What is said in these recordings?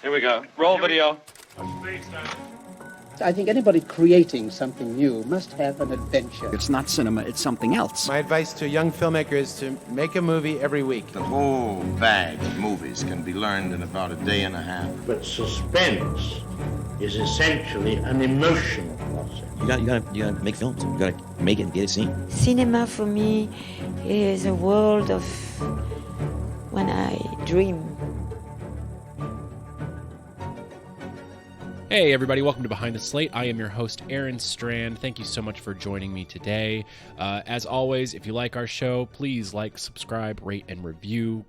Here we go. Roll video. I think anybody creating something new must have an adventure. It's not cinema, it's something else. My advice to a young filmmaker is to make a movie every week. The whole bag of movies can be learned in about a day and a half. But suspense is essentially an emotional process. You gotta make films. You gotta make it and get it seen. Cinema for me is a world of when I dream. Hey everybody, welcome to Behind the Slate. I am your host, Aaron Strand. Thank you so much for joining me today. As always, if you like our show, please like, subscribe, rate, and review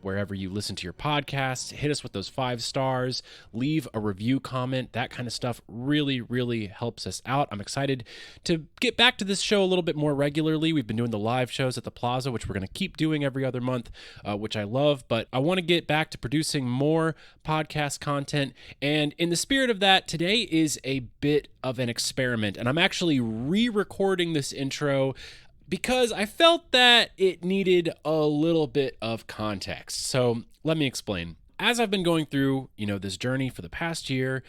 wherever you listen to your podcasts. Hit us with those 5 stars. Leave a review comment. That kind of stuff really, really helps us out. I'm excited to get back to this show a little bit more regularly. We've been doing the live shows at the Plaza, which we're going to keep doing every other month, which I love. But I want to get back to producing more podcast content. And in the spirit of that, today is a bit of an experiment, and I'm actually re-recording this intro because I felt that it needed a little bit of context. So let me explain. As I've been going through, this journey for the past year,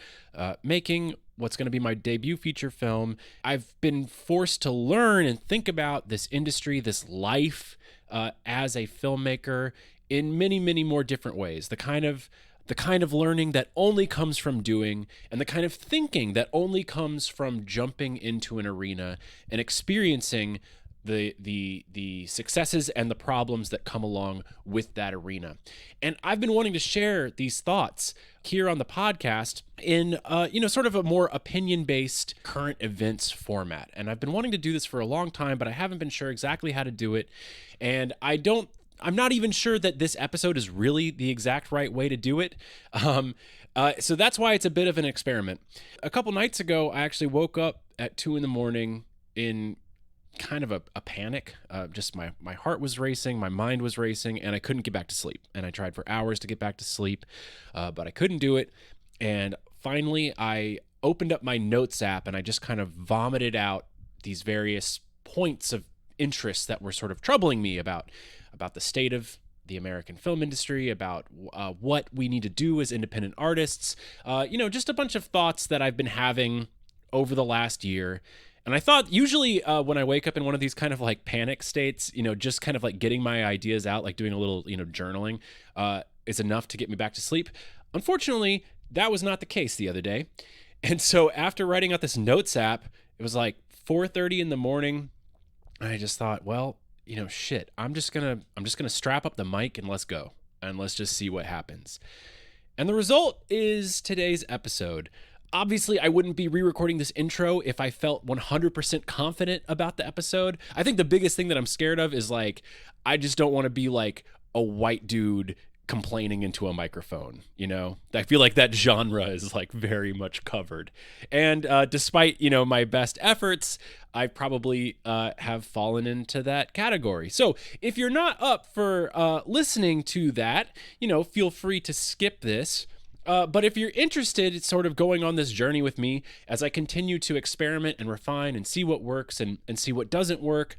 making what's going to be my debut feature film, I've been forced to learn and think about this industry, this life as a filmmaker in many, many more different ways. The kind of learning that only comes from doing, and the kind of thinking that only comes from jumping into an arena and experiencing the successes and the problems that come along with that arena. And I've been wanting to share these thoughts here on the podcast in sort of a more opinion-based current events format. And I've been wanting to do this for a long time, but I haven't been sure exactly how to do it. And I'm not even sure that this episode is really the exact right way to do it. So that's why it's a bit of an experiment. A couple nights ago, I actually woke up at 2 a.m. in kind of a panic. Just my heart was racing, my mind was racing, and I couldn't get back to sleep. And I tried for hours to get back to sleep, but I couldn't do it. And finally, I opened up my notes app and I just kind of vomited out these various points of interest that were sort of troubling me about the state of the American film industry, about what we need to do as independent artists, just a bunch of thoughts that I've been having over the last year. And I thought usually when I wake up in one of these kind of like panic states, just kind of like getting my ideas out, like doing a little, journaling is enough to get me back to sleep. Unfortunately, that was not the case the other day. And so after writing out this notes app, it was like 4:30 in the morning. And I just thought, well, shit, I'm just gonna strap up the mic and let's go. And let's just see what happens. And the result is today's episode. Obviously, I wouldn't be re-recording this intro if I felt 100% confident about the episode. I think the biggest thing that I'm scared of is like, I just don't want to be like a white dude complaining into a microphone, I feel like that genre is like very much covered. And despite, my best efforts, I probably have fallen into that category. So if you're not up for listening to that, feel free to skip this. But if you're interested in sort of going on this journey with me as I continue to experiment and refine and see what works and see what doesn't work,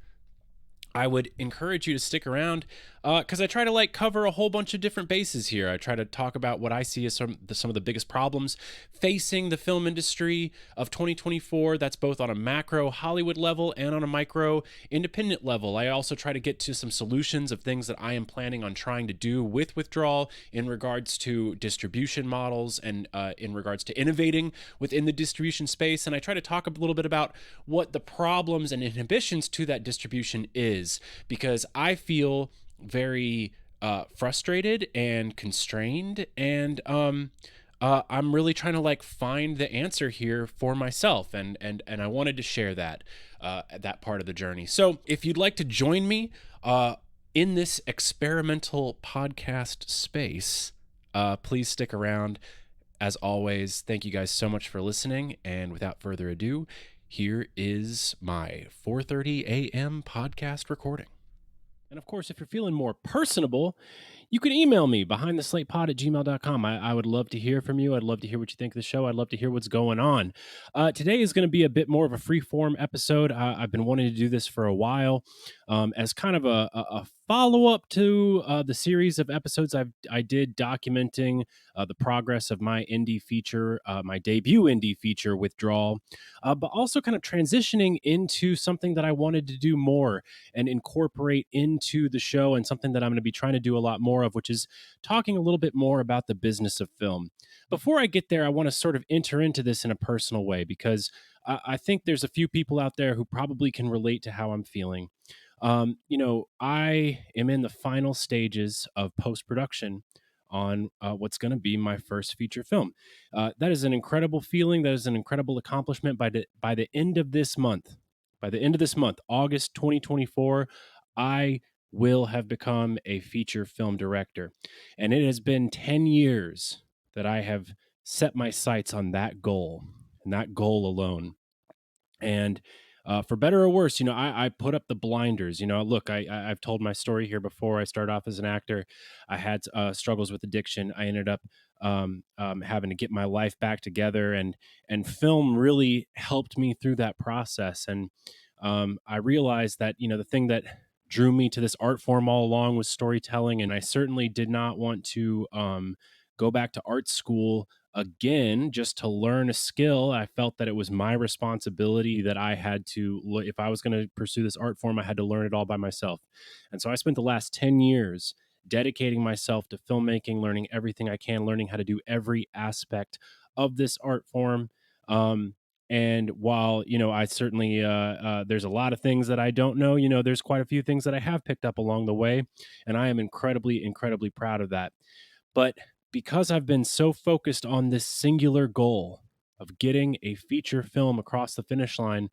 I would encourage you to stick around because I try to cover a whole bunch of different bases here. I try to talk about what I see as some of the biggest problems facing the film industry of 2024. That's both on a macro Hollywood level and on a micro independent level. I also try to get to some solutions of things that I am planning on trying to do with Withdrawal in regards to distribution models and in regards to innovating within the distribution space. And I try to talk a little bit about what the problems and inhibitions to that distribution is, because I feel very frustrated and constrained, and I'm really trying to find the answer here for myself, and I wanted to share that part of the journey. So if you'd like to join me in this experimental podcast space, please stick around. As always, thank you guys so much for listening, and without further ado, here is my 4:30 a.m. podcast recording. And of course, if you're feeling more personable, You can email me, behindtheslatepod@gmail.com. I would love to hear from you. I'd love to hear what you think of the show. I'd love to hear what's going on. Today is going to be a bit more of a free-form episode. I've been wanting to do this for a while as kind of a follow-up to the series of episodes I did documenting the progress of my indie feature, my debut indie feature, Withdrawal, but also kind of transitioning into something that I wanted to do more and incorporate into the show, and something that I'm going to be trying to do a lot more of, which is talking a little bit more about the business of film. Before I get there, I want to sort of enter into this in a personal way, because I think there's a few people out there who probably can relate to how I'm feeling. I am in the final stages of post-production on what's going to be my first feature film. That is an incredible feeling. That is an incredible accomplishment. By the end of this month, August 2024, I will have become a feature film director. And it has been 10 years that I have set my sights on that goal, and that goal alone. And for better or worse, I put up the blinders. Look, I've told my story here before. I started off as an actor. I had struggles with addiction. I ended up having to get my life back together, and film really helped me through that process. And I realized that the thing that drew me to this art form all along was storytelling, and I certainly did not want to go back to art school again just to learn a skill. I felt that it was my responsibility, that I had to, if I was going to pursue this art form, I had to learn it all by myself. And so I spent the last 10 years dedicating myself to filmmaking, learning everything I can, learning how to do every aspect of this art form. And while, I certainly, there's a lot of things that I don't know, there's quite a few things that I have picked up along the way. And I am incredibly, incredibly proud of that. But because I've been so focused on this singular goal of getting a feature film across the finish line,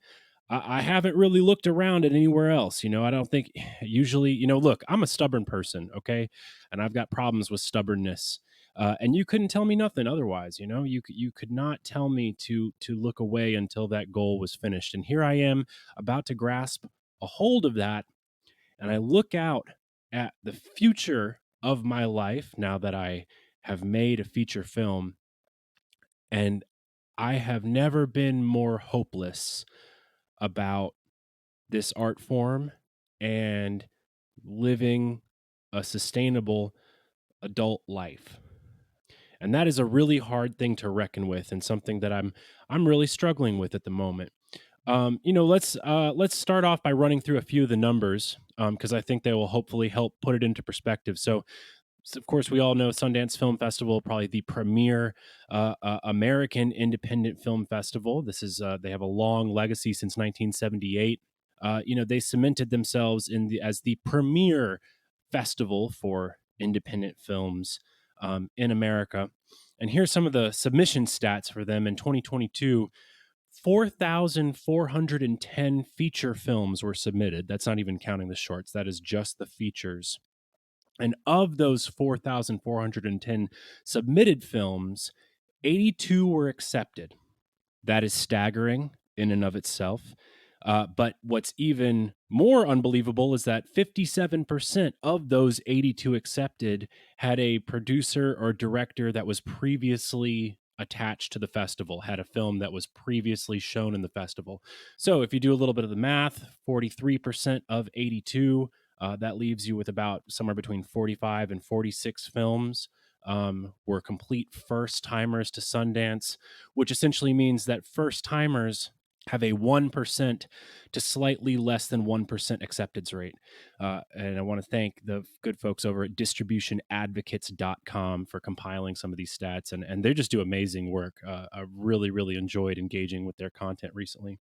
I haven't really looked around at anywhere else. I don't think usually, look, I'm a stubborn person, okay? And I've got problems with stubbornness. And you couldn't tell me nothing otherwise. You could not tell me to look away until that goal was finished. And here I am, about to grasp a hold of that. And I look out at the future of my life now that I have made a feature film, and I have never been more hopeless about this art form and living a sustainable adult life. And that is a really hard thing to reckon with, and something that I'm really struggling with at the moment. Let's start off by running through a few of the numbers, because I think they will hopefully help put it into perspective. So, of course, we all know Sundance Film Festival, probably the premier American independent film festival. This is they have a long legacy since 1978. They cemented themselves as the premier festival for independent films in America. And here's some of the submission stats for them in 2022. 4,410 feature films were submitted. That's not even counting the shorts. That is just the features. And of those 4,410 submitted films, 82 were accepted. That is staggering in and of itself. But what's even more unbelievable is that 57% of those 82 accepted had a producer or director that was previously attached to the festival, had a film that was previously shown in the festival. So if you do a little bit of the math, 43% of 82, that leaves you with about somewhere between 45 and 46 films were complete first-timers to Sundance, which essentially means that first-timers have a 1% to slightly less than 1% acceptance rate. And I want to thank the good folks over at distributionadvocates.com for compiling some of these stats. And they just do amazing work. I really, really enjoyed engaging with their content recently.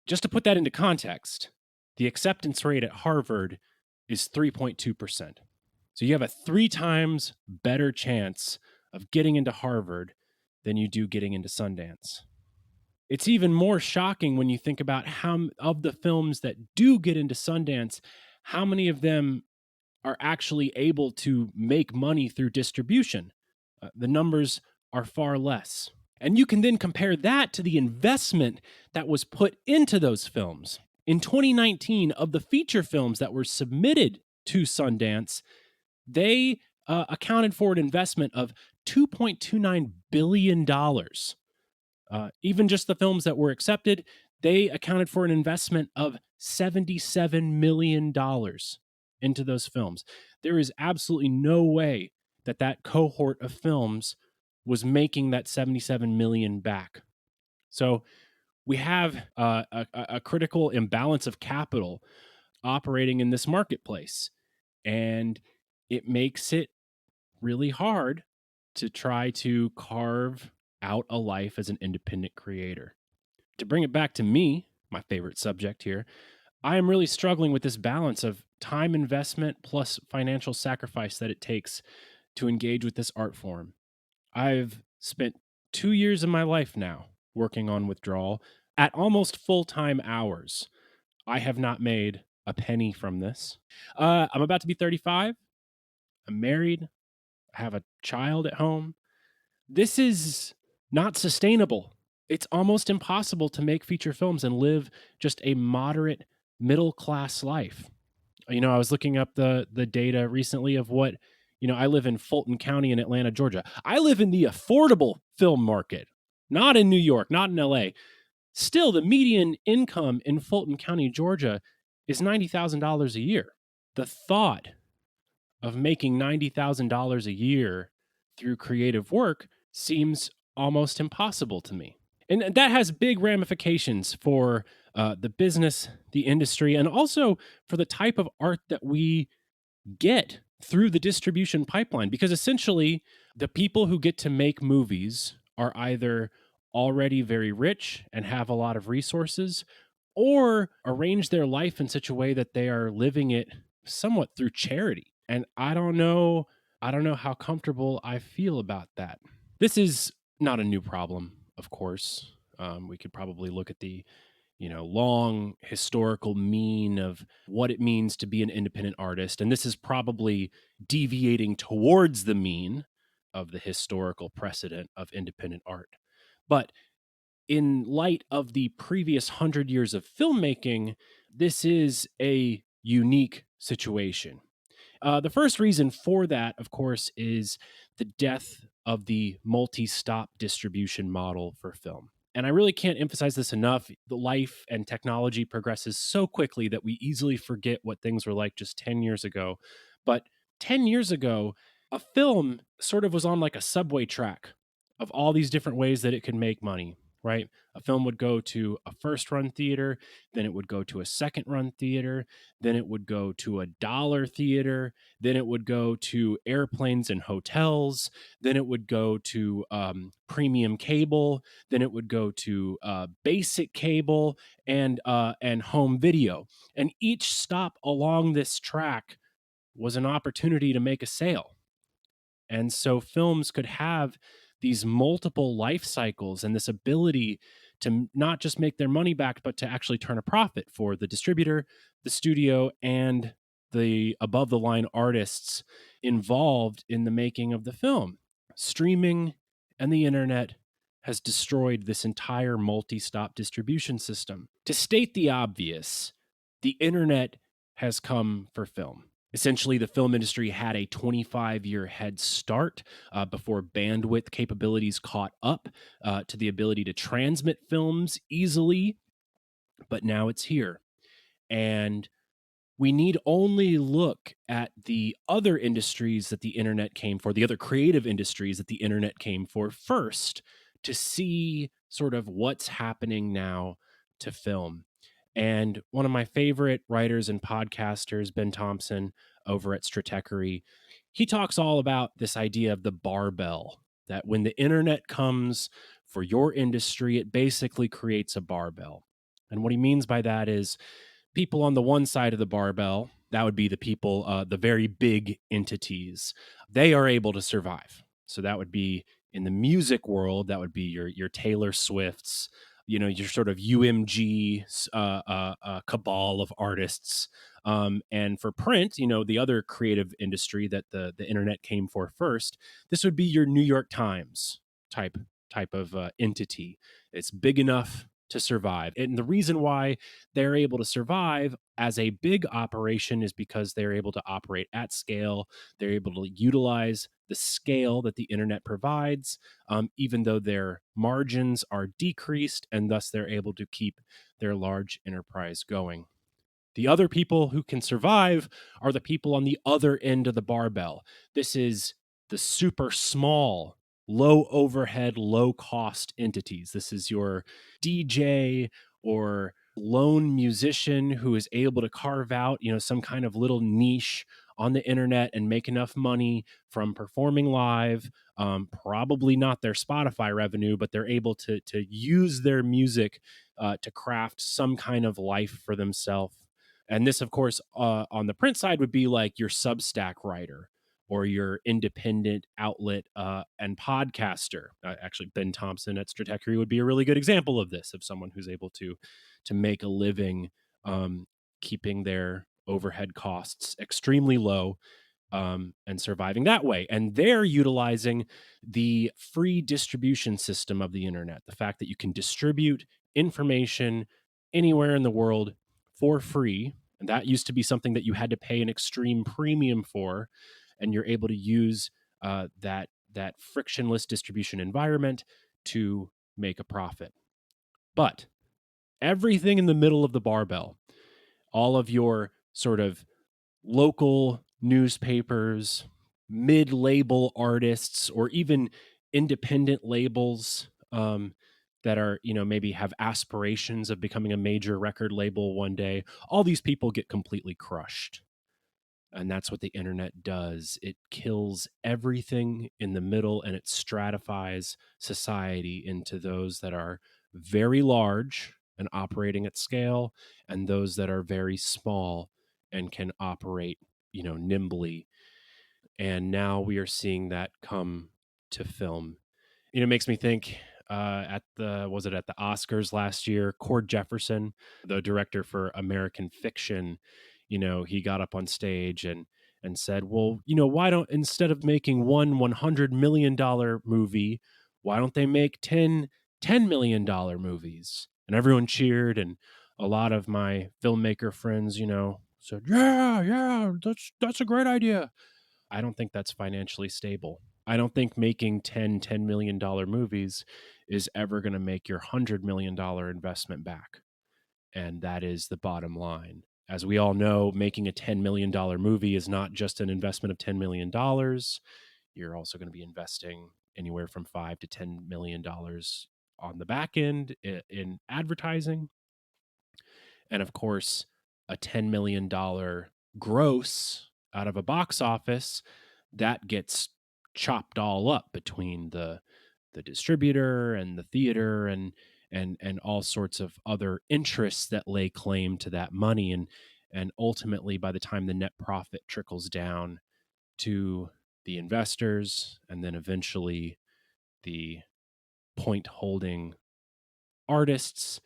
Just to put that into context, the acceptance rate at Harvard is 3.2%. So you have a 3 times better chance of getting into Harvard than you do getting into Sundance. It's even more shocking when you think about how of the films that do get into Sundance, how many of them are actually able to make money through distribution. The numbers are far less. And you can then compare that to the investment that was put into those films. In 2019, of the feature films that were submitted to Sundance, they accounted for an investment of $2.29 billion. Even just the films that were accepted, they accounted for an investment of $77 million into those films. There is absolutely no way that that cohort of films was making that 77 million back. So we have a critical imbalance of capital operating in this marketplace, and it makes it really hard to try to carve out a life as an independent creator. To bring it back to me, my favorite subject here, I am really struggling with this balance of time investment plus financial sacrifice that it takes to engage with this art form. I've spent 2 years of my life now working on Withdrawal at almost full-time hours. I have not made a penny from this. I'm about to be 35. I'm married. I have a child at home. This is not sustainable. It's almost impossible to make feature films and live just a moderate middle class life. I was looking up the data recently of what, I live in Fulton County in Atlanta, Georgia. I live in the affordable film market, not in New York, not in LA. Still, the median income in Fulton County, Georgia is $90,000 a year. The thought of making $90,000 a year through creative work seems almost impossible to me. And that has big ramifications for the business, the industry, and also for the type of art that we get through the distribution pipeline. Because essentially, the people who get to make movies are either already very rich and have a lot of resources, or arrange their life in such a way that they are living it somewhat through charity. And I don't know how comfortable I feel about that. This is not a new problem, of course. We could probably look at the long historical mean of what it means to be an independent artist. And this is probably deviating towards the mean of the historical precedent of independent art. But in light of the previous 100 years of filmmaking, this is a unique situation. The first reason for that, of course, is the death of the multi-stop distribution model for film. And I really can't emphasize this enough. The life and technology progresses so quickly that we easily forget what things were like just 10 years ago. But 10 years ago, a film sort of was on like a subway track of all these different ways that it could make money, right? A film would go to a first run theater, then it would go to a second run theater, then it would go to a dollar theater, then it would go to airplanes and hotels, then it would go to premium cable, then it would go to basic cable and home video. And each stop along this track was an opportunity to make a sale. And so films could have these multiple life cycles and this ability to not just make their money back, but to actually turn a profit for the distributor, the studio, and the above the line artists involved in the making of the film. Streaming and the internet has destroyed this entire multi-stop distribution system. To state the obvious, the internet has come for film. Essentially, the film industry had a 25-year head start before bandwidth capabilities caught up to the ability to transmit films easily, but now it's here. And we need only look at the other industries that the internet came for, the other creative industries that the internet came for first, to see sort of what's happening now to film. And one of my favorite writers and podcasters, Ben Thompson, over at Stratechery, he talks all about this idea of the barbell, that when the internet comes for your industry, it basically creates a barbell. And what he means by that is people on the one side of the barbell, that would be the people, the very big entities, they are able to survive. So that would be in the music world, that would be your Taylor Swifts, your sort of UMG cabal of artists. And for print, the other creative industry that the internet came for first, this would be your New York Times type of entity. It's big enough to survive. And the reason why they're able to survive as a big operation is because they're able to operate at scale. They're able to utilize the scale that the internet provides, even though their margins are decreased, and thus they're able to keep their large enterprise going. The other people who can survive are the people on the other end of the barbell. This is the super small, low overhead, low cost entities. This is your DJ or lone musician who is able to carve out, some kind of little niche on the internet and make enough money from performing live. Probably not their Spotify revenue, but they're able to use their music to craft some kind of life for themselves. And this, of course, on the print side would be like your Substack writer or your independent outlet and podcaster. Actually, Ben Thompson at Stratechery would be a really good example of this, of someone who's able to make a living keeping their overhead costs extremely low and surviving that way. And they're utilizing the free distribution system of the internet, the fact that you can distribute information anywhere in the world for free. And that used to be something that you had to pay an extreme premium for. And you're able to use that frictionless distribution environment to make a profit. But everything in the middle of the barbell, all of your sort of local newspapers, mid-label artists, or even independent labels that are, maybe have aspirations of becoming a major record label one day, all these people get completely crushed. And that's what the internet does. It kills everything in the middle, and it stratifies society into those that are very large and operating at scale, and those that are very small and can operate, nimbly. And now we are seeing that come to film. It makes me think at the Oscars last year, Cord Jefferson, the director for American Fiction, he got up on stage and said, well, why don't, instead of making one $100 million movie, why don't they make 10 $10 million movies? And everyone cheered. And a lot of my filmmaker friends, said, yeah, that's a great idea. I don't think that's financially stable. I don't think making $10 million movies is ever going to make your $100 million investment back. And that is the bottom line. As we all know, making a $10 million movie is not just an investment of $10 million. You're also going to be investing anywhere from $5 to $10 million on the back end in advertising. And of course, a $10 million gross out of a box office, that gets chopped all up between the distributor and the theater and all sorts of other interests that lay claim to that money. And ultimately, by the time the net profit trickles down to the investors and then eventually the point holding artists,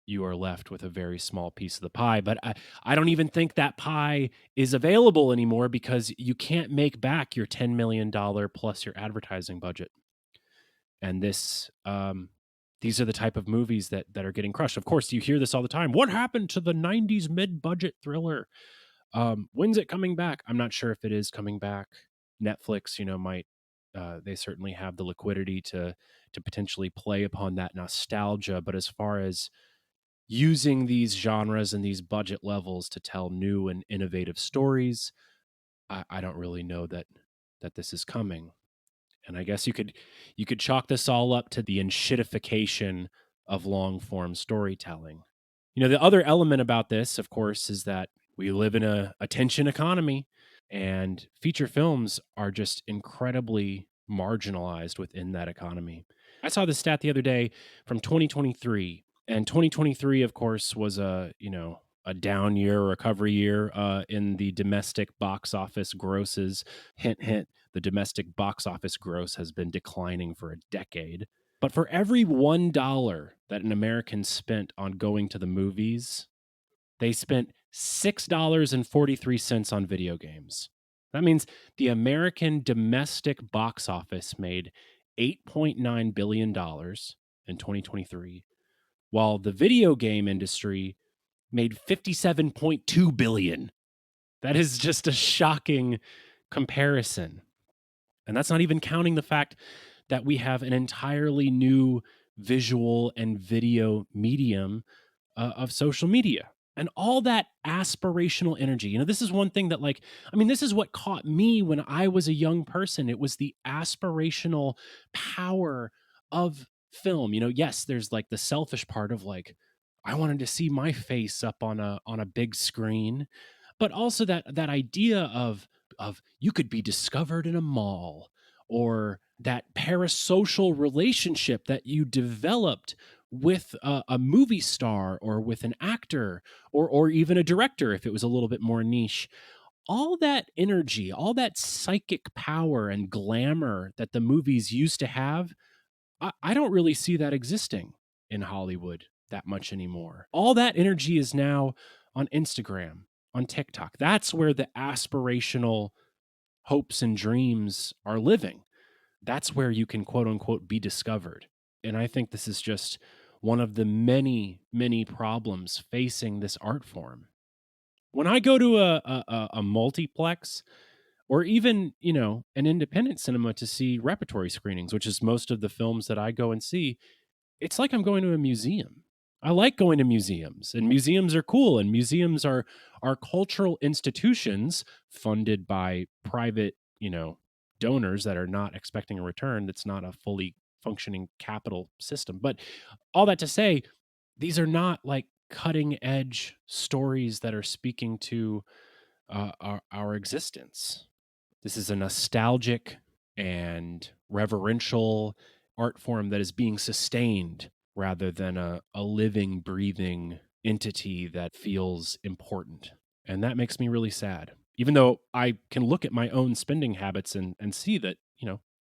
you are left with a very small piece of the pie. But I don't even think that pie is available anymore, because you can't make back your $10 million plus your advertising budget. And this, these are the type of movies that are getting crushed. Of course, you hear this all the time. What happened to the 90s mid-budget thriller? When's it coming back? I'm not sure if it is coming back. Netflix, might, they certainly have the liquidity to potentially play upon that nostalgia. But as far as using these genres and these budget levels to tell new and innovative stories, I don't really know that this is coming. And I guess you could chalk this all up to the enshittification of long form storytelling. The other element about this, of course, is that we live in a attention economy, and feature films are just incredibly marginalized within that economy. I saw this stat the other day from 2023, and 2023, of course, was a down year, recovery year in the domestic box office grosses. Hint, hint, the domestic box office gross has been declining for a decade. But for every $1 that an American spent on going to the movies, they spent $6.43 on video games. That means the American domestic box office made $8.9 billion in 2023, while the video game industry made 57.2 billion. That is just a shocking comparison. And that's not even counting the fact that we have an entirely new visual and video medium of social media. And all that aspirational energy. This is one thing that, this is what caught me when I was a young person. It was the aspirational power of film. Yes, there's like the selfish part of I wanted to see my face up on a big screen, but also that idea of you could be discovered in a mall, or that parasocial relationship that you developed with a movie star or with an actor or even a director if it was a little bit more niche. All that energy, all that psychic power and glamour that the movies used to have, I don't really see that existing in Hollywood that much anymore. All that energy is now on Instagram, on TikTok. That's where the aspirational hopes and dreams are living. That's where you can, quote unquote, be discovered. And I think this is just one of the many, many problems facing this art form. When I go to a multiplex, or even, an independent cinema to see repertory screenings, which is most of the films that I go and see, it's like I'm going to a museum. I like going to museums, and museums are cool, and museums are cultural institutions funded by private, donors that are not expecting a return. That's not a fully functioning capital system. But all that to say, these are not like cutting edge stories that are speaking to our existence. This is a nostalgic and reverential art form that is being sustained rather than a living, breathing entity that feels important. And that makes me really sad. Even though I can look at my own spending habits and see that,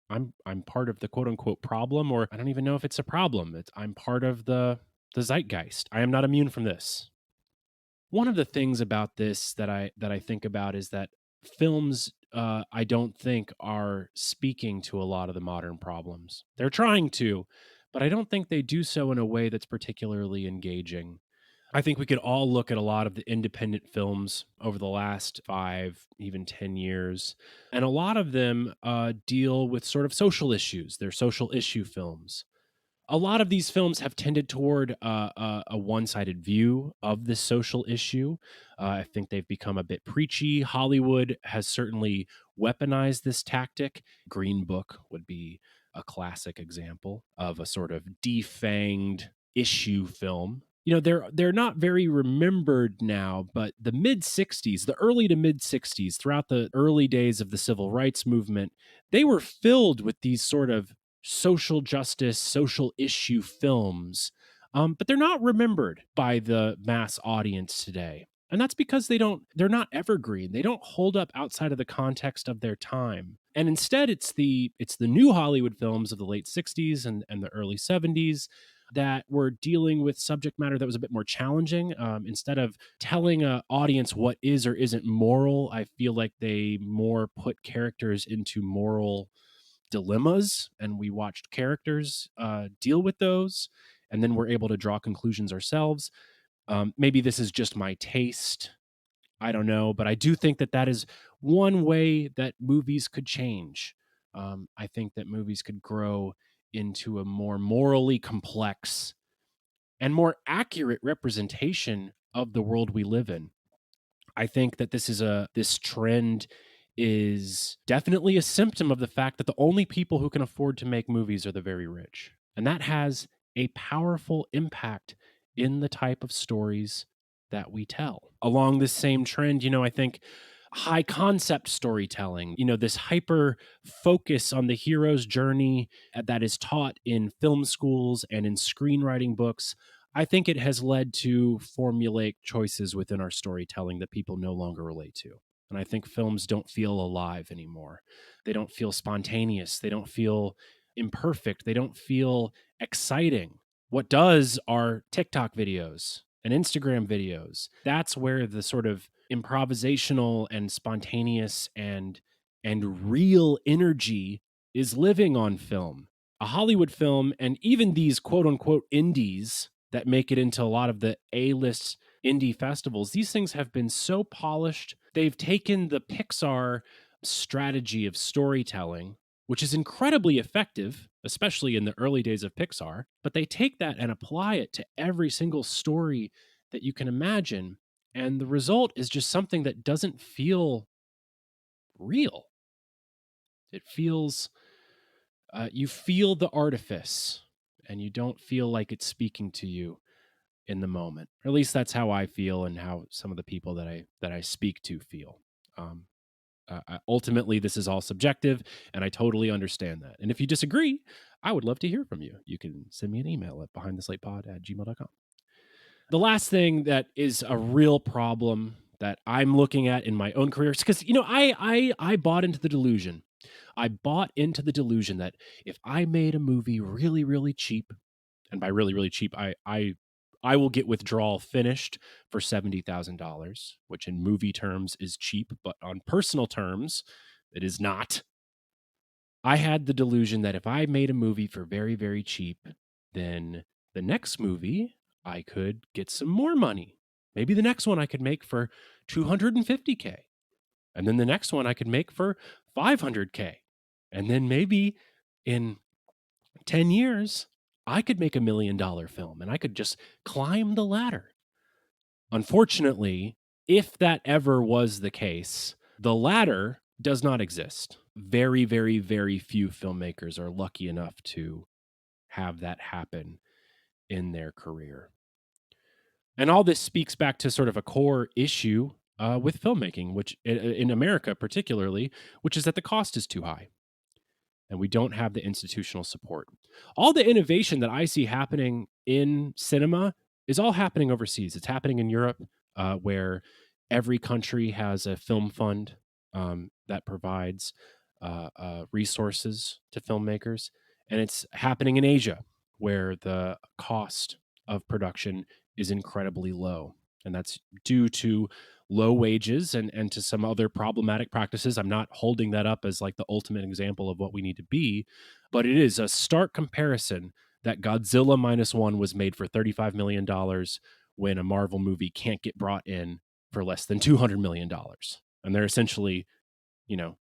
I'm part of the quote unquote problem, or I don't even know if it's a problem. I'm part of the zeitgeist. I am not immune from this. One of the things about this that I think about is that films, I don't think are speaking to a lot of the modern problems. They're trying to, but I don't think they do so in a way that's particularly engaging. I think we could all look at a lot of the independent films over the last 5, even 10 years, and a lot of them deal with sort of social issues. They're social issue films. A lot of these films have tended toward a one-sided view of this social issue. I think they've become a bit preachy. Hollywood has certainly weaponized this tactic. Green Book would be a classic example of a sort of defanged issue film. They're not very remembered now, but the mid-60s, the early to mid-60s, throughout the early days of the civil rights movement, they were filled with these sort of social justice, social issue films, but they're not remembered by the mass audience today. And that's because they're not evergreen. They don't hold up outside of the context of their time. And instead, it's the new Hollywood films of the late 60s and the early 70s that were dealing with subject matter that was a bit more challenging. Instead of telling an audience what is or isn't moral, I feel like they more put characters into moral dilemmas, and we watched characters deal with those, and then we're able to draw conclusions ourselves. Maybe this is just my taste. I don't know, but I do think that is one way that movies could change. I think that movies could grow into a more morally complex and more accurate representation of the world we live in. I think that this trend is definitely a symptom of the fact that the only people who can afford to make movies are the very rich. And that has a powerful impact in the type of stories that we tell. Along this same trend, I think high concept storytelling, this hyper focus on the hero's journey that is taught in film schools and in screenwriting books, I think it has led to formulaic choices within our storytelling that people no longer relate to. And I think films don't feel alive anymore. They don't feel spontaneous. They don't feel imperfect. They don't feel exciting. What does are TikTok videos and Instagram videos. That's where the sort of improvisational and spontaneous and real energy is living on film. A Hollywood film, and even these quote unquote indies that make it into a lot of the A-list indie festivals, these things have been so polished. They've taken the Pixar strategy of storytelling, which is incredibly effective, especially in the early days of Pixar, but they take that and apply it to every single story that you can imagine. And the result is just something that doesn't feel real. It feels, you feel the artifice and you don't feel like it's speaking to you in the moment. Or at least that's how I feel and how some of the people that I speak to feel. Ultimately, this is all subjective, and I totally understand that. And if you disagree, I would love to hear from you. You can send me an email at behindtheslatepod@gmail.com. The last thing that is a real problem that I'm looking at in my own career is because, I bought into the delusion. I bought into the delusion that if I made a movie really, really cheap, and by really, really cheap, I will get Withdrawal finished for $70,000, which in movie terms is cheap, but on personal terms, it is not. I had the delusion that if I made a movie for very, very cheap, then the next movie I could get some more money. Maybe the next one I could make for $250K. And then the next one I could make for $500K. And then maybe in 10 years, I could make $1 million film and I could just climb the ladder. Unfortunately, if that ever was the case, the ladder does not exist. Very, very, very few filmmakers are lucky enough to have that happen in their career. And all this speaks back to sort of a core issue with filmmaking, which in America particularly, which is that the cost is too high. And we don't have the institutional support. All the innovation that I see happening in cinema is all happening overseas. It's happening in Europe, where every country has a film fund that provides resources to filmmakers. And it's happening in Asia, where the cost of production is incredibly low. And that's due to low wages and to some other problematic practices. I'm not holding that up as like the ultimate example of what we need to be, but it is a stark comparison that Godzilla -1 was made for $35 million when a Marvel movie can't get brought in for less than $200 million. And they're essentially,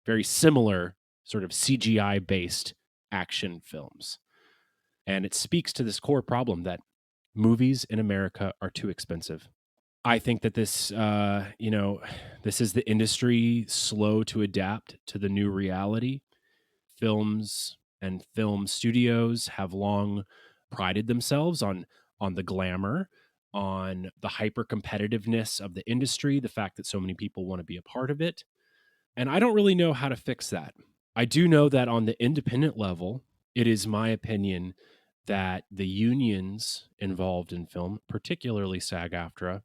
very similar sort of CGI-based action films. And it speaks to this core problem that movies in America are too expensive. I think that this, this is the industry slow to adapt to the new reality. Films and film studios have long prided themselves on the glamour, on the hyper competitiveness of the industry, the fact that so many people want to be a part of it. And I don't really know how to fix that. I do know that on the independent level, it is my opinion that the unions involved in film, particularly SAG-AFTRA,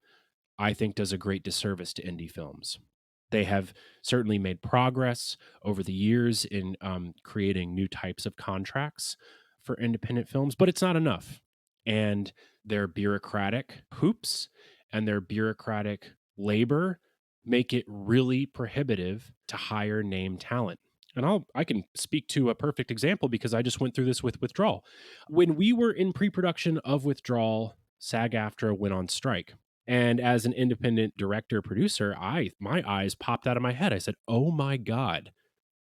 I think does a great disservice to indie films. They have certainly made progress over the years in creating new types of contracts for independent films, but it's not enough. And their bureaucratic hoops and their bureaucratic labor make it really prohibitive to hire name talent. And I can speak to a perfect example because I just went through this with Withdrawal. When we were in pre-production of Withdrawal, SAG-AFTRA went on strike. And as an independent director producer, my eyes popped out of my head. I said, "Oh my God,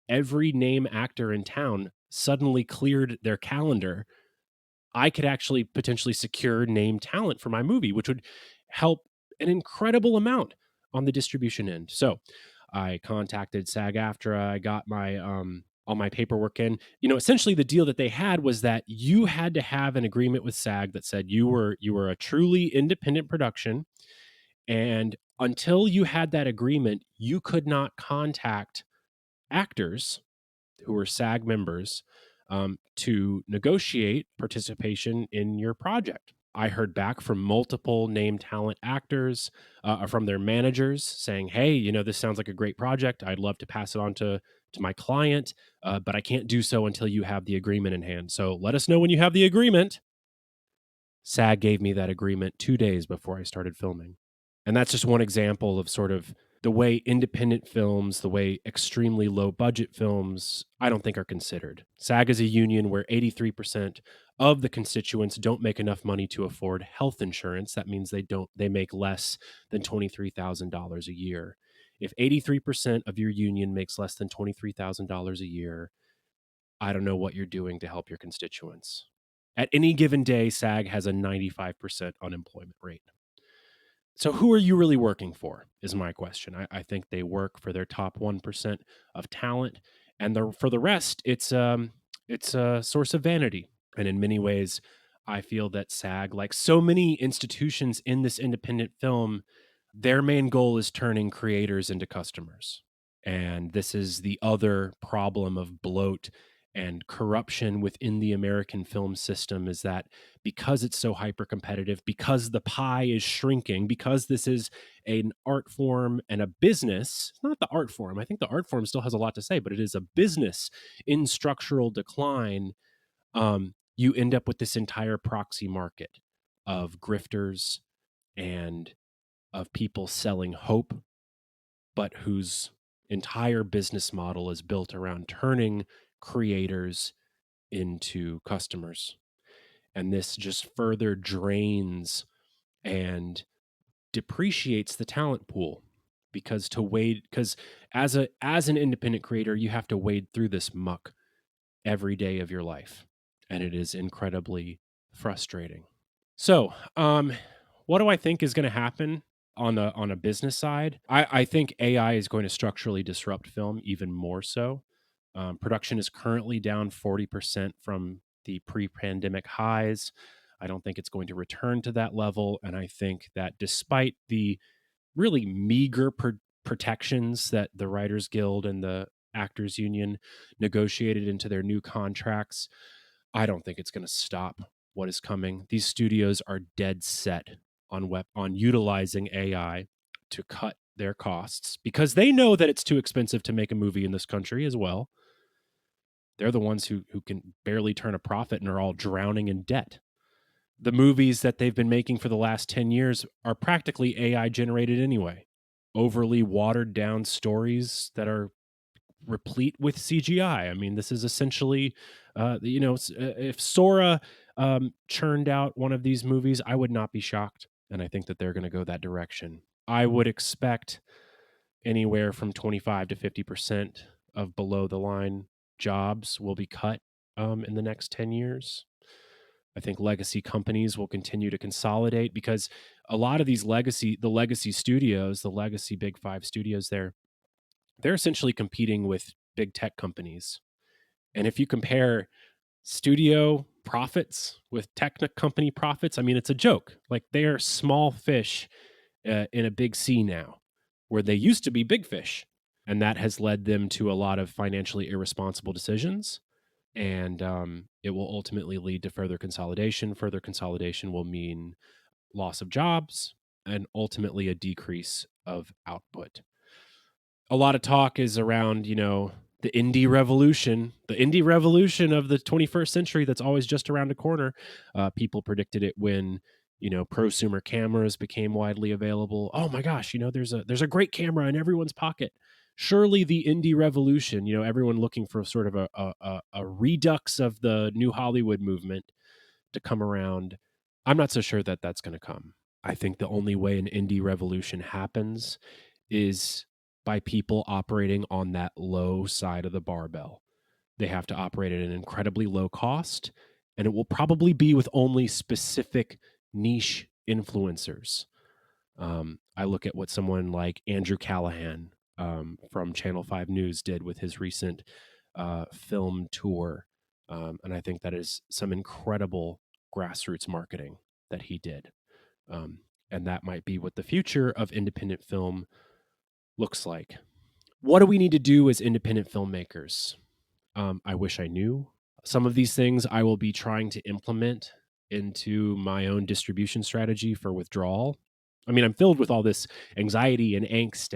every name actor in town suddenly cleared their calendar. I could actually potentially secure name talent for my movie, which would help an incredible amount on the distribution end." So I contacted SAG-AFTRA. I got my all my paperwork in. Essentially the deal that they had was that you had to have an agreement with SAG that said you were a truly independent production, and until you had that agreement, you could not contact actors who were SAG members to negotiate participation in your project. I heard back from multiple name talent actors, from their managers saying, "Hey, this sounds like a great project. I'd love to pass it on to my client, but I can't do so until you have the agreement in hand. So let us know when you have the agreement." SAG gave me that agreement 2 days before I started filming. And that's just one example of sort of the way independent films, the way extremely low budget films, I don't think are considered. SAG is a union where 83% of the constituents don't make enough money to afford health insurance. That means they make less than $23,000 a year. If 83% of your union makes less than $23,000 a year, I don't know what you're doing to help your constituents. At any given day, SAG has a 95% unemployment rate. So who are you really working for is my question. I think they work for their top 1% of talent, and for the rest, it's a source of vanity. And in many ways, I feel that SAG, like so many institutions in this independent film, their main goal is turning creators into customers. And this is the other problem of bloat and corruption within the American film system, is that because it's so hyper competitive, because the pie is shrinking, because this is an art form and a business, it's not the art form. I think the art form still has a lot to say, but it is a business in structural decline. You end up with this entire proxy market of grifters and of people selling hope, but whose entire business model is built around turning creators into customers. And this just further drains and depreciates the talent pool, because as an independent creator, you have to wade through this muck every day of your life, and it is incredibly frustrating. So, what do I think is going to happen on a business side? I think AI is going to structurally disrupt film even more so. Production is currently down 40% from the pre-pandemic highs. I don't think it's going to return to that level, and I think that despite the really meager protections that the Writers Guild and the Actors Union negotiated into their new contracts, I don't think it's going to stop what is coming. These studios are dead set on utilizing AI to cut their costs, because they know that it's too expensive to make a movie in this country as well. They're the ones who can barely turn a profit and are all drowning in debt. The movies that they've been making for the last 10 years are practically AI generated anyway. Overly watered down stories that are replete with CGI. I mean, this is essentially, if Sora churned out one of these movies, I would not be shocked. And I think that they're going to go that direction. I would expect anywhere from 25 to 50% of below the line jobs will be cut in the next 10 years. I think legacy companies will continue to consolidate, because a lot of these legacy studios, the legacy Big Five studios, they're essentially competing with big tech companies. And if you compare studio profits with tech company profits, I mean, it's a joke. Like, they are small fish in a big sea now, where they used to be big fish. And that has led them to a lot of financially irresponsible decisions. And it will ultimately lead to further consolidation. Further consolidation will mean loss of jobs and ultimately a decrease of output. A lot of talk is around, the indie revolution of the 21st century that's always just around the corner. People predicted it when, prosumer cameras became widely available. Oh my gosh, there's a great camera in everyone's pocket. Surely the indie revolution, everyone looking for sort of a redux of the new Hollywood movement to come around. I'm not so sure that that's going to come. I think the only way an indie revolution happens is by people operating on that low side of the barbell. They have to operate at an incredibly low cost, and it will probably be with only specific niche influencers. I look at what someone like Andrew Callahan from Channel 5 News did with his recent film tour. And I think that is some incredible grassroots marketing that he did. And that might be what the future of independent film looks like. What do we need to do as independent filmmakers? I wish I knew. Some of these things I will be trying to implement into my own distribution strategy for Withdrawal. I mean, I'm filled with all this anxiety and angst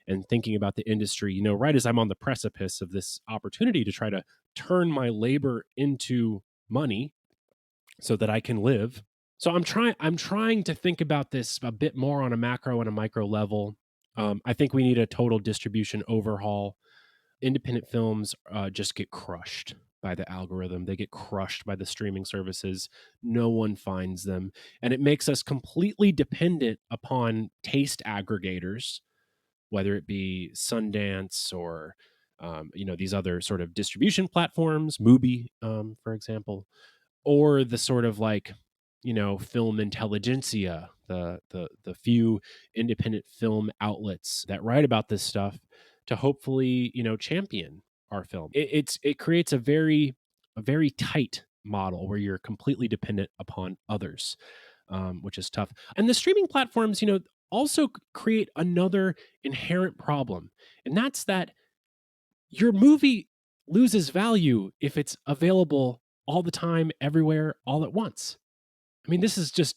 and thinking about the industry, right as I'm on the precipice of this opportunity to try to turn my labor into money so that I can live. So I'm trying to think about this a bit more on a macro and a micro level. I think we need a total distribution overhaul. Independent films just get crushed by the algorithm. They get crushed by the streaming services. No one finds them. And it makes us completely dependent upon taste aggregators, whether it be Sundance or these other sort of distribution platforms, Mubi, for example, or the sort of like film intelligentsia, the few independent film outlets that write about this stuff to hopefully champion our film. It creates a very tight model where you're completely dependent upon others, which is tough. And the streaming platforms, also create another inherent problem, and that's that your movie loses value if it's available all the time, everywhere, all at once. I mean, this is just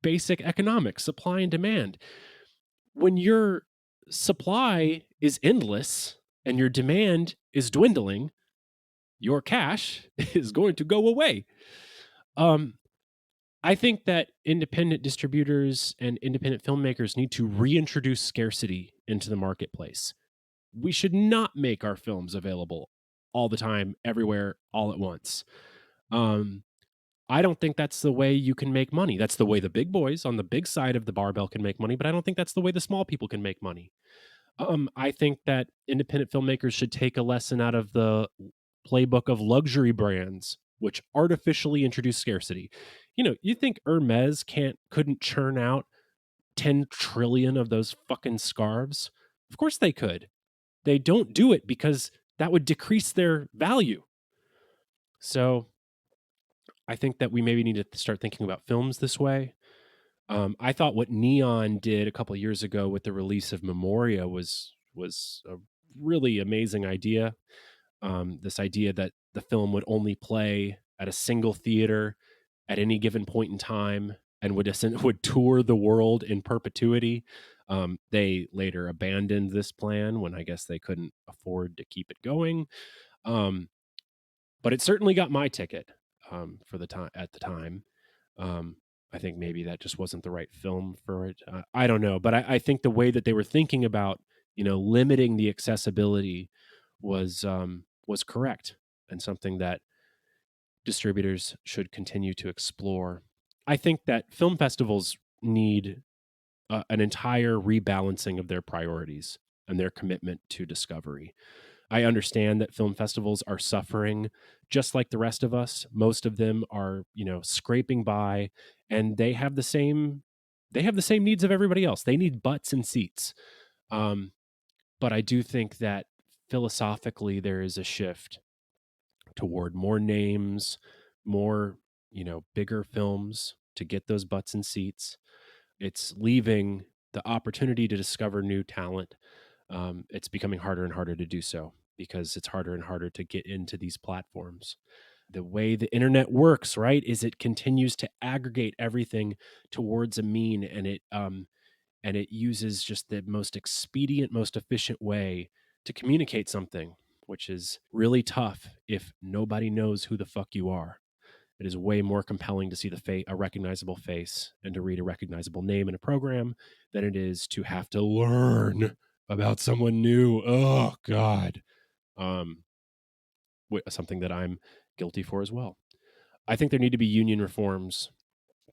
basic economics, supply and demand. When your supply is endless and your demand is dwindling, your cash is going to go away. I think that independent distributors and independent filmmakers need to reintroduce scarcity into the marketplace. We should not make our films available all the time, everywhere, all at once. I don't think that's the way you can make money. That's the way the big boys on the big side of the barbell can make money, but I don't think that's the way the small people can make money. I think that independent filmmakers should take a lesson out of the playbook of luxury brands, which artificially introduce scarcity. You think Hermes couldn't churn out 10 trillion of those fucking scarves? Of course they could. They don't do it because that would decrease their value. So I think that we maybe need to start thinking about films this way. I thought what Neon did a couple of years ago with the release of Memoria was a really amazing idea. This idea that the film would only play at a single theater at any given point in time and would tour the world in perpetuity. They later abandoned this plan when I guess they couldn't afford to keep it going. But it certainly got my ticket for the time at the time. I think maybe that just wasn't the right film for it. I don't know, but I think the way that they were thinking about limiting the accessibility was correct and something that distributors should continue to explore. I think that film festivals need an entire rebalancing of their priorities and their commitment to discovery. I understand that film festivals are suffering just like the rest of us. Most of them are, scraping by, and they have the same needs of everybody else. They need butts and seats. But I do think that philosophically there is a shift toward more names, more, bigger films to get those butts and seats. It's leaving the opportunity to discover new talent. It's becoming harder and harder to do so because it's harder and harder to get into these platforms. The way the internet works, right, is it continues to aggregate everything towards a mean, and it uses just the most expedient, most efficient way to communicate something, which is really tough if nobody knows who the fuck you are. It is way more compelling to see a recognizable face and to read a recognizable name in a program than it is to have to learn about someone new. Oh God. Something that I'm guilty for as well. I think there need to be union reforms.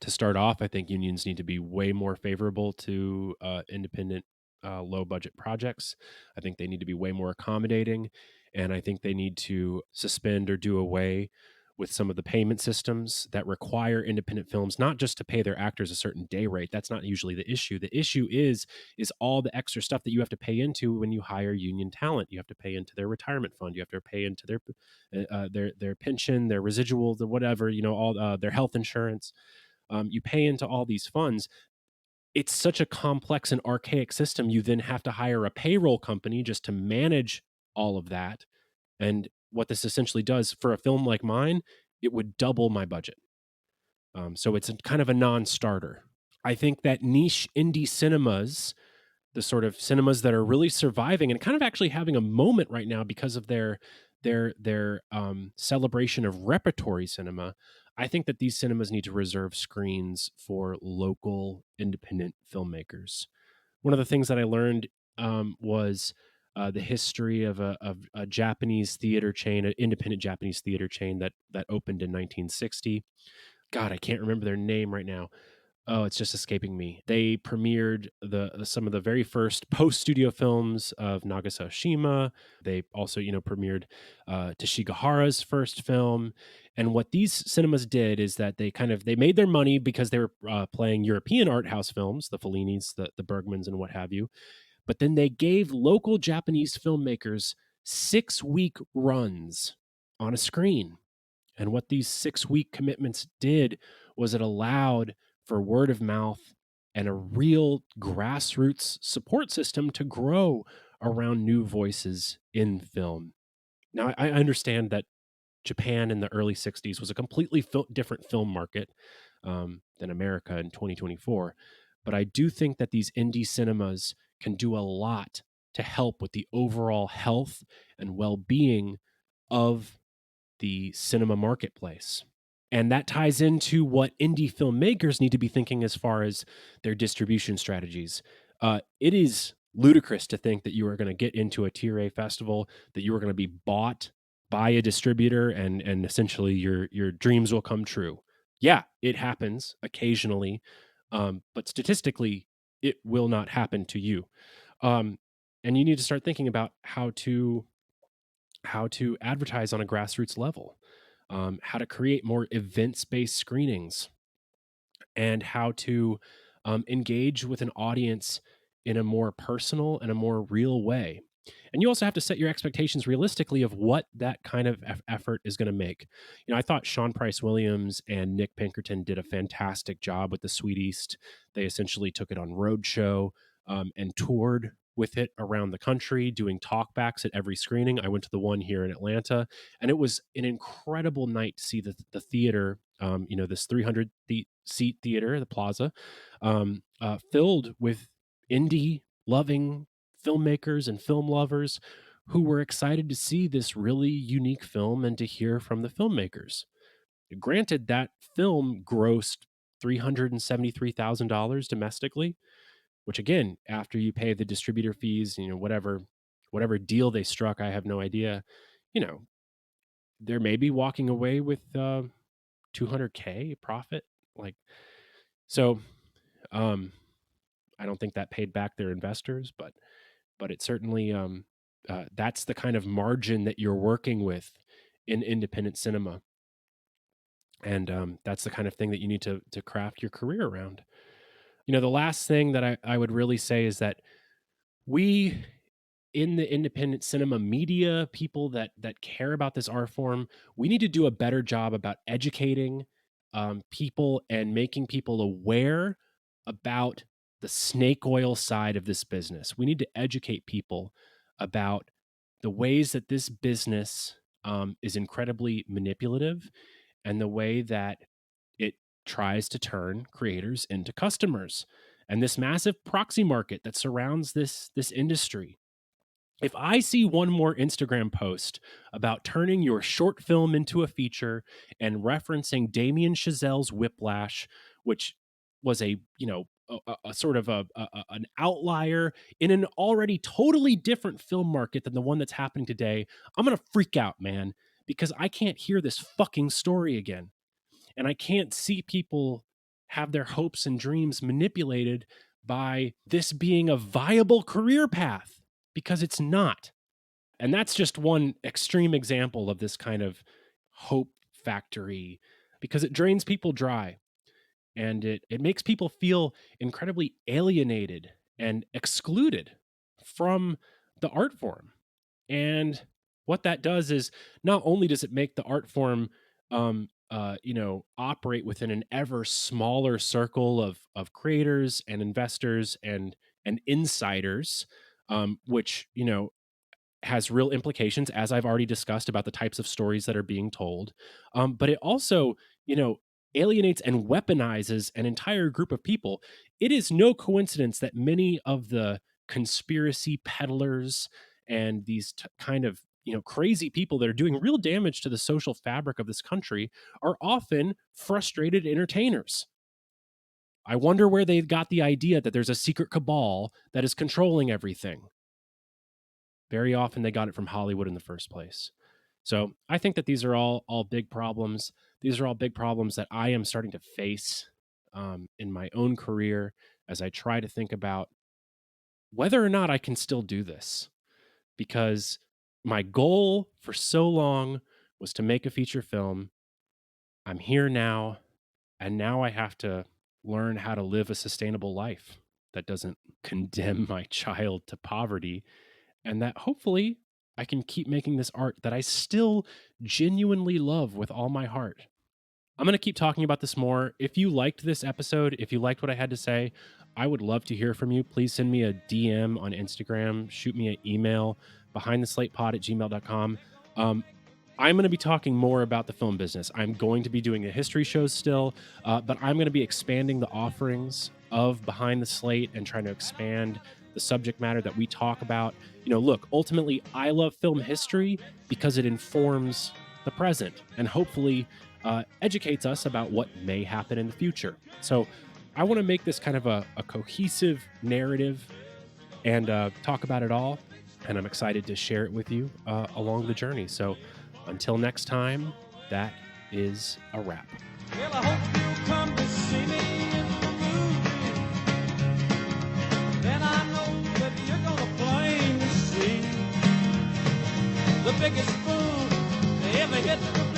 To start off, I think unions need to be way more favorable to independent, low budget projects. I think they need to be way more accommodating. And I think they need to suspend or do away with some of the payment systems that require independent films not just to pay their actors a certain day rate. That's not usually the issue. The issue is all the extra stuff that you have to pay into when you hire union talent. You have to pay into their retirement fund. You have to pay into their pension, their residual, the whatever, all their health insurance. You pay into all these funds. It's such a complex and archaic system. You then have to hire a payroll company just to manage all of that. And what this essentially does for a film like mine, it would double my budget. So it's kind of a non-starter. I think that niche indie cinemas, the sort of cinemas that are really surviving and kind of actually having a moment right now because of their celebration of repertory cinema, I think that these cinemas need to reserve screens for local independent filmmakers. One of the things that I learned was the history of a Japanese theater chain, an independent Japanese theater chain that opened in 1960. God, I can't remember their name right now. Oh, it's just escaping me. They premiered some of the very first post studio films of Nagase Oshima. They also, premiered Tashigahara's first film. And what these cinemas did is that they made their money because they were playing European art house films, the Fellinis, the Bergmans, and what have you. But then they gave local Japanese filmmakers 6-week runs on a screen. And what these 6-week commitments did was it allowed for word of mouth and a real grassroots support system to grow around new voices in film. Now, I understand that Japan in the early 60s was a completely different film market than America in 2024. But I do think that these indie cinemas can do a lot to help with the overall health and well being of the cinema marketplace. And that ties into what indie filmmakers need to be thinking as far as their distribution strategies. It is ludicrous to think that you are going to get into a Tier A festival, that you are going to be bought by a distributor, and essentially your dreams will come true. Yeah, it happens occasionally, but statistically, it will not happen to you. And you need to start thinking about how to advertise on a grassroots level, how to create more events-based screenings, and how to engage with an audience in a more personal and a more real way. And you also have to set your expectations realistically of what that kind of effort is going to make. I thought Sean Price Williams and Nick Pinkerton did a fantastic job with the Sweet East. They essentially took it on roadshow and toured with it around the country, doing talkbacks at every screening. I went to the one here in Atlanta, and it was an incredible night to see the theater, this 300 seat theater, the Plaza, filled with indie loving filmmakers and film lovers who were excited to see this really unique film and to hear from the filmmakers. Granted, that film grossed $373,000 domestically, which again, after you pay the distributor fees, whatever deal they struck, I have no idea. They're maybe walking away with $200K profit. So I don't think that paid back their investors, but it certainly that's the kind of margin that you're working with in independent cinema, and that's the kind of thing that you need to craft your career around. The last thing that I would really say is that we in the independent cinema media, people that care about this art form, we need to do a better job about educating people and making people aware about the snake oil side of this business. We need to educate people about the ways that this business is incredibly manipulative, and the way that it tries to turn creators into customers, and this massive proxy market that surrounds this industry. If I see one more Instagram post about turning your short film into a feature and referencing Damien Chazelle's Whiplash, which was a sort of an outlier in an already totally different film market than the one that's happening today, I'm going to freak out, man, because I can't hear this fucking story again. And I can't see people have their hopes and dreams manipulated by this being a viable career path, because it's not. And that's just one extreme example of this kind of hope factory, because it drains people dry, and it makes people feel incredibly alienated and excluded from the art form. And what that does is, not only does it make the art form operate within an ever smaller circle of creators and investors and insiders, which has real implications, as I've already discussed, about the types of stories that are being told. But it also, alienates and weaponizes an entire group of people. It is no coincidence that many of the conspiracy peddlers and these kind of crazy people that are doing real damage to the social fabric of this country are often frustrated entertainers. I wonder where they got the idea that there's a secret cabal that is controlling everything. Very often they got it from Hollywood in the first place. So I think that these are all big problems. These are all big problems that I am starting to face in my own career as I try to think about whether or not I can still do this. Because my goal for so long was to make a feature film. I'm here now, and now I have to learn how to live a sustainable life that doesn't condemn my child to poverty, and that hopefully I can keep making this art that I still genuinely love with all my heart. I'm going to keep talking about this more. If you liked this episode, if you liked what I had to say, I would love to hear from you. Please send me a DM on Instagram, shoot me an email, behindtheslatepod@gmail.com. I'm going to be talking more about the film business. I'm going to be doing the history shows still, but I'm going to be expanding the offerings of Behind the Slate and trying to expand the subject matter that we talk about. Look, ultimately, I love film history because it informs the present and hopefully educates us about what may happen in the future. So I want to make this kind of a cohesive narrative and talk about it all. And I'm excited to share it with you along the journey. So until next time, that is a wrap. Well, I hope you'll come to see me in the movie. Then I know that you're gonna plainly see the biggest spoon they ever hit the